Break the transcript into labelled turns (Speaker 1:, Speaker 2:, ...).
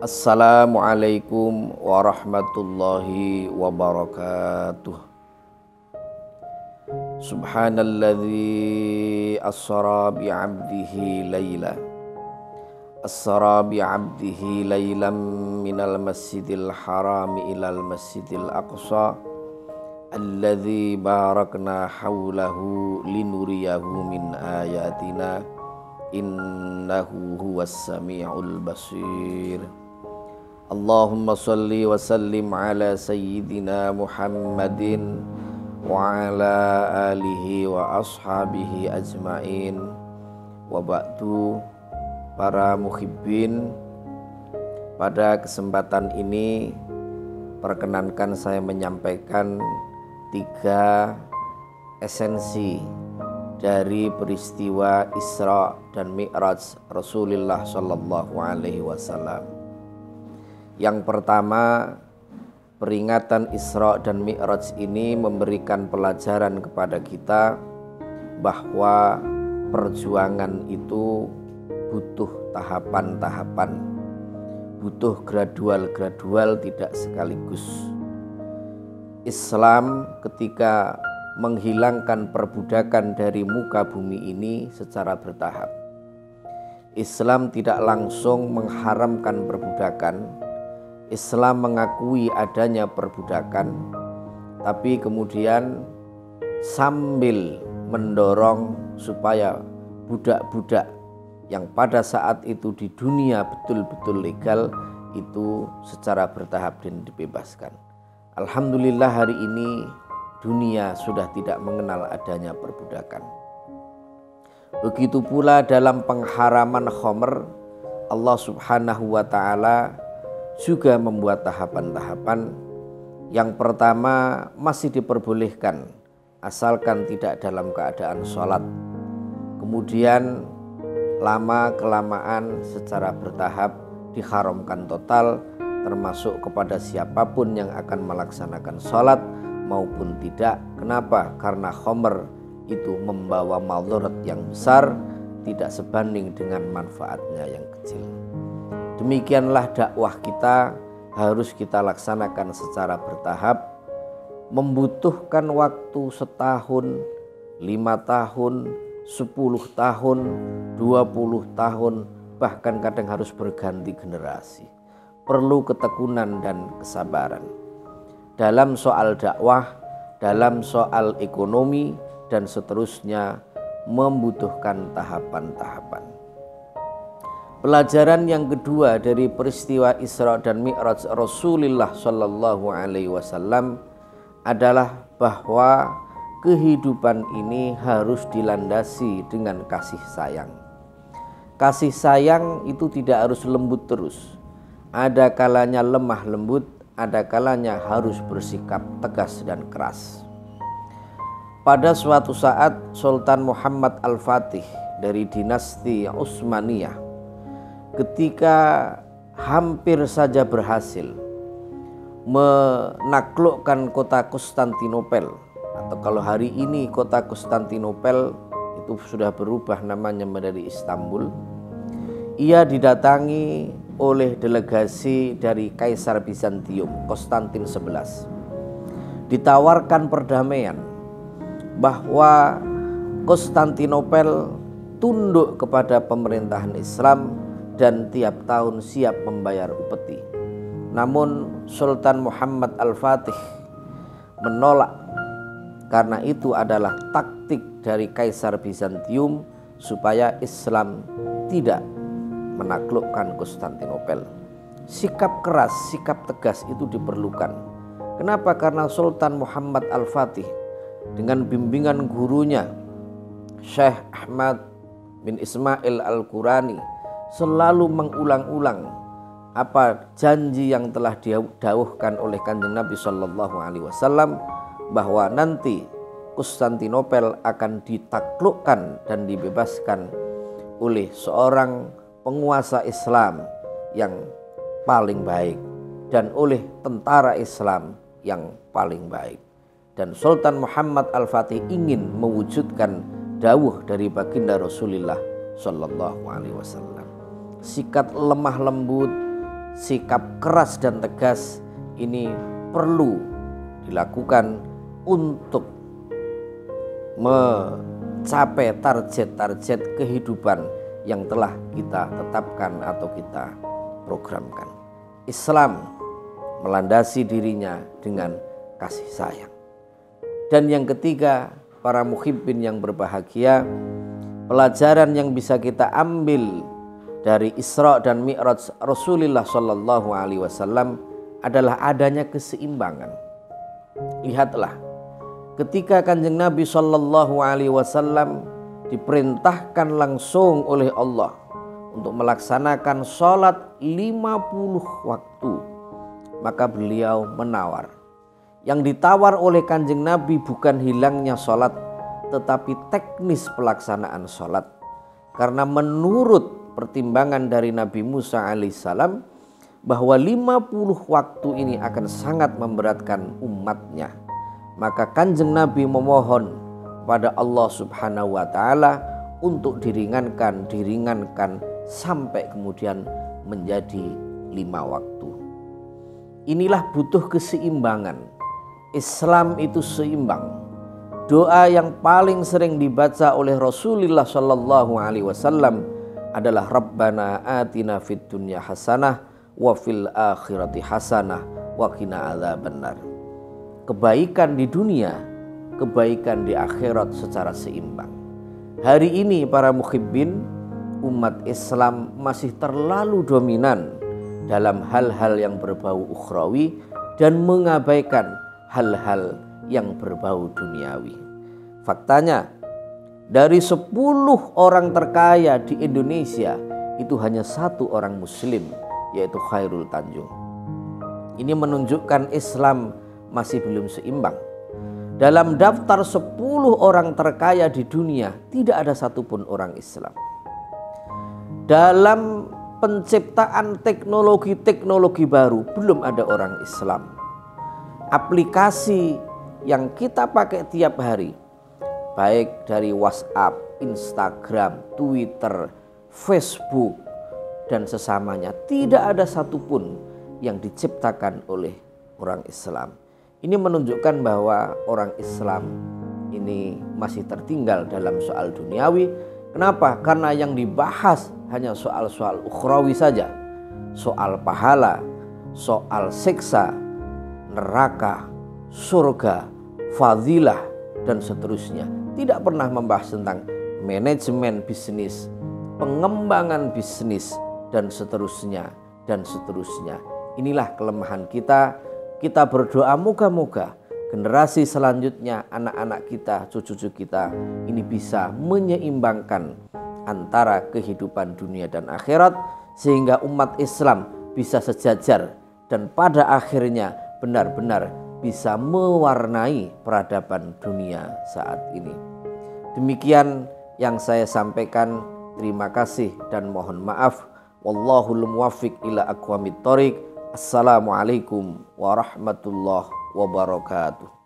Speaker 1: Assalamualaikum warahmatullahi wabarakatuh. Subhanalladzi asra bi'abdihi laylan minal masjidil harami ilal masjidil aqsa alladzi barakna hawlahu linuriyahu min ayatina innahu huwas sami'ul basir. Allahumma salli wa sallim ala sayyidina Muhammadin wa ala alihi wa ashabihi ajmain. Wa ba'du, para muhibbin, pada kesempatan ini perkenankan saya menyampaikan 3 esensi dari peristiwa Isra dan Mi'raj Rasulullah sallallahu alaihi wasallam. Yang pertama, peringatan Isra dan Mi'raj ini memberikan pelajaran kepada kita bahwa perjuangan itu butuh tahapan-tahapan, butuh gradual, tidak sekaligus. Islam ketika menghilangkan perbudakan dari muka bumi ini secara bertahap. Islam tidak langsung mengharamkan perbudakan. Islam mengakui adanya perbudakan, tapi kemudian sambil mendorong supaya budak-budak yang pada saat itu di dunia betul-betul legal itu secara bertahap dan dibebaskan. Alhamdulillah hari ini dunia sudah tidak mengenal adanya perbudakan. Begitu pula dalam pengharaman khamr, Allah Subhanahu wa ta'ala juga membuat tahapan-tahapan. Yang pertama, masih diperbolehkan asalkan tidak dalam keadaan sholat. Kemudian lama-kelamaan secara bertahap diharamkan total, termasuk kepada siapapun yang akan melaksanakan sholat maupun tidak. Kenapa? Karena khamr itu membawa madarat yang besar, tidak sebanding dengan manfaatnya yang kecil. Demikianlah dakwah kita harus kita laksanakan secara bertahap, membutuhkan waktu setahun, 5 tahun, 10 tahun, 20 tahun, bahkan kadang harus berganti generasi. Perlu ketekunan dan kesabaran. Dalam soal dakwah, dalam soal ekonomi, dan seterusnya membutuhkan tahapan-tahapan. Pelajaran yang kedua dari peristiwa Isra dan Mi'raj Rasulullah sallallahu alaihi wasallam adalah bahwa kehidupan ini harus dilandasi dengan kasih sayang. Kasih sayang itu tidak harus lembut terus. Ada kalanya lemah lembut, ada kalanya harus bersikap tegas dan keras. Pada suatu saat Sultan Muhammad Al-Fatih dari dinasti Utsmaniyah ketika hampir saja berhasil menaklukkan kota Konstantinopel, atau kalau hari ini kota Konstantinopel itu sudah berubah namanya menjadi Istanbul, ia didatangi oleh delegasi dari Kaisar Bizantium Konstantin 11. Ditawarkan perdamaian bahwa Konstantinopel tunduk kepada pemerintahan Islam dan tiap tahun siap membayar upeti. Namun Sultan Muhammad Al-Fatih menolak, karena itu adalah taktik dari Kaisar Bizantium supaya Islam tidak menaklukkan Konstantinopel. Sikap keras, sikap tegas itu diperlukan. Kenapa? Karena Sultan Muhammad Al-Fatih dengan bimbingan gurunya Syekh Ahmad bin Ismail Al-Qurani selalu mengulang-ulang apa janji yang telah didhawuhkan oleh Kanjeng Nabi sallallahu alaihi wasallam bahwa nanti Konstantinopel akan ditaklukkan dan dibebaskan oleh seorang penguasa Islam yang paling baik dan oleh tentara Islam yang paling baik. Dan Sultan Muhammad Al-Fatih ingin mewujudkan dawuh dari baginda Rasulullah sallallahu alaihi wasallam. Sikap lemah lembut, sikap keras dan tegas ini perlu dilakukan untuk mencapai target-target kehidupan yang telah kita tetapkan atau kita programkan. Islam melandasi dirinya dengan kasih sayang. Dan yang ketiga, para muhibbin yang berbahagia, pelajaran yang bisa kita ambil dari Isra dan Mi'raj Rasulullah Shallallahu Alaihi Wasallam adalah adanya keseimbangan. Lihatlah, ketika Kanjeng Nabi Shallallahu Alaihi Wasallam diperintahkan langsung oleh Allah untuk melaksanakan sholat 50 waktu, maka beliau menawar. Yang ditawar oleh Kanjeng Nabi bukan hilangnya sholat, tetapi teknis pelaksanaan sholat. Karena menurut pertimbangan dari Nabi Musa alaihissalam bahwa 50 waktu ini akan sangat memberatkan umatnya, maka Kanjeng Nabi memohon pada Allah Subhanahu wa taala untuk diringankan sampai kemudian menjadi 5 waktu. Inilah butuh keseimbangan. Islam itu seimbang. Doa yang paling sering dibaca oleh Rasulullah Shallallahu Alaihi Wasallam adalah Rabbana atina fid dunya hasanah wa fil akhirati hasanah wa qina adzabannar. Kebaikan di dunia, kebaikan di akhirat secara seimbang. Hari ini para muhibbin, umat Islam masih terlalu dominan dalam hal-hal yang berbau ukhrawi dan mengabaikan hal-hal yang berbau duniawi. Faktanya, dari 10 orang terkaya di Indonesia itu hanya 1 orang muslim, yaitu Khairul Tanjung. Ini menunjukkan Islam masih belum seimbang. Dalam daftar 10 orang terkaya di dunia tidak ada satupun orang Islam. Dalam penciptaan teknologi baru belum ada orang Islam. Aplikasi yang kita pakai tiap hari, baik dari WhatsApp, Instagram, Twitter, Facebook, dan sesamanya, tidak ada satupun yang diciptakan oleh orang Islam. Ini menunjukkan bahwa orang Islam ini masih tertinggal dalam soal duniawi. Kenapa? Karena yang dibahas hanya soal-soal ukhrawi saja. Soal pahala, soal siksa, neraka, surga, fadilah, dan seterusnya. Tidak pernah membahas tentang manajemen bisnis, pengembangan bisnis, dan seterusnya, dan seterusnya. Inilah kelemahan kita. Kita berdoa moga-moga generasi selanjutnya, anak-anak kita, cucu-cucu kita ini bisa menyeimbangkan antara kehidupan dunia dan akhirat, sehingga umat Islam bisa sejajar dan pada akhirnya benar-benar bisa mewarnai peradaban dunia saat ini. Demikian yang saya sampaikan. Terima kasih dan mohon maaf. Wallahul muwaffiq ila aqwamit thoriq. Assalamualaikum warahmatullahi wabarakatuh.